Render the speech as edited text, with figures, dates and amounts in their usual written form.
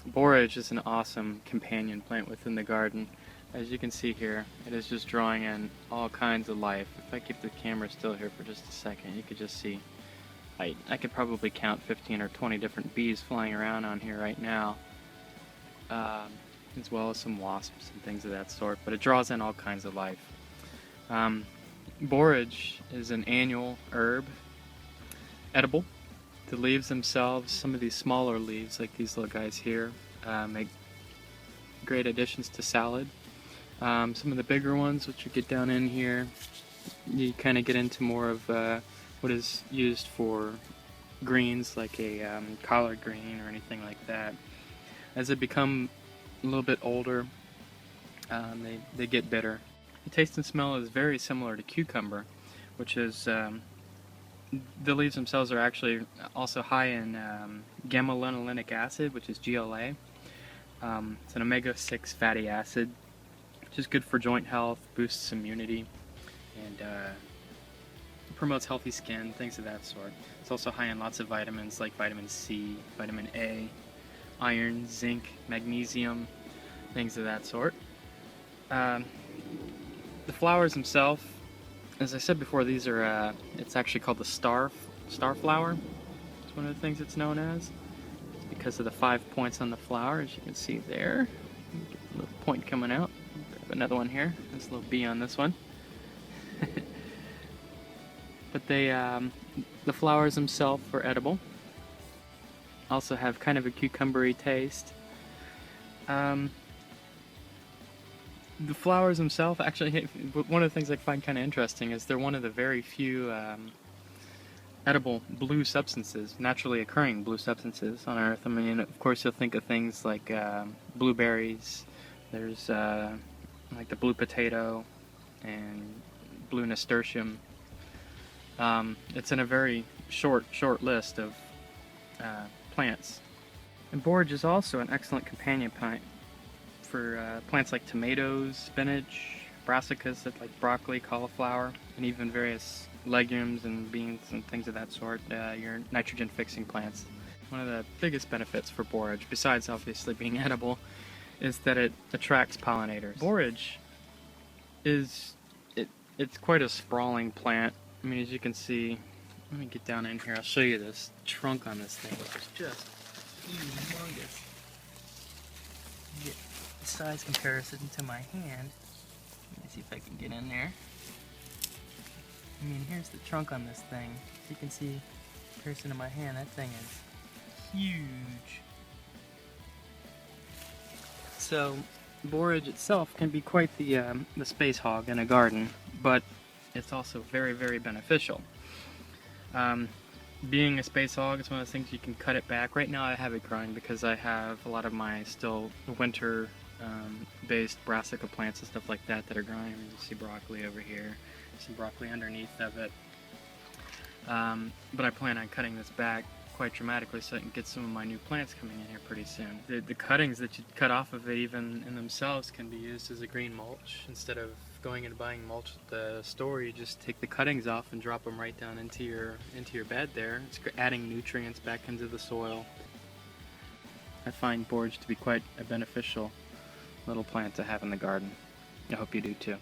Borage is an awesome companion plant within the garden. As you can see here, it is just drawing in all kinds of life. If I keep the camera still here for just a second, you could just see I could probably count 15 or 20 different bees flying around on here right now, as well as some wasps and things of that sort, but it draws in all kinds of life. Borage is an annual herb, edible. The leaves themselves, some of these smaller leaves, like these little guys here, make great additions to salad. Some of the bigger ones, which you get down in here, you kind of get into more of what is used for greens, like a collard green or anything like that. As they become a little bit older, they get bitter. The taste and smell is very similar to cucumber, which is the leaves themselves are actually also high in gamma-linolenic acid, which is GLA. It's an omega-6 fatty acid, which is good for joint health, boosts immunity, and promotes healthy skin, things of that sort. It's also high in lots of vitamins like vitamin C, vitamin A, iron, zinc, magnesium, things of that sort. The flowers themselves, as I said before, these are, it's actually called the star flower. It's one of the things it's known as. It's because of the 5 points on the flower, as you can see there. Get a little point coming out. Grab another one here. There's a little bee on this one. But the flowers themselves are edible. Also have kind of a cucumbery taste. The flowers themselves, actually, one of the things I find kind of interesting is they're one of the very few edible blue substances, naturally occurring blue substances on Earth. I mean, of course, you'll think of things like blueberries. There's like the blue potato and blue nasturtium. It's in a very short list of plants. And borage is also an excellent companion plant for plants like tomatoes, spinach, brassicas like broccoli, cauliflower, and even various legumes and beans and things of that sort, your nitrogen-fixing plants. One of the biggest benefits for borage, besides obviously being edible, is that it attracts pollinators. Borage it's quite a sprawling plant. I mean, as you can see, let me get down in here, I'll show you this trunk on this thing, which is just humongous. Get the size comparison to my hand. Let me see if I can get in there. I mean, here's the trunk on this thing. As you can see, in comparison to my hand, that thing is huge. So, borage itself can be quite the space hog in a garden, but it's also very, very beneficial. Being a space hog, it's one of those things you can cut it back. Right now I have it growing because I have a lot of my still winter based brassica plants and stuff like that that are growing. You see broccoli over here, some broccoli underneath of it. But I plan on cutting this back quite dramatically so I can get some of my new plants coming in here pretty soon. The cuttings that you cut off of it even in themselves can be used as a green mulch. Instead of going and buying mulch at the store, you just take the cuttings off and drop them right down into your bed there. It's adding nutrients back into the soil. I find borage to be quite a beneficial little plant to have in the garden. I hope you do too.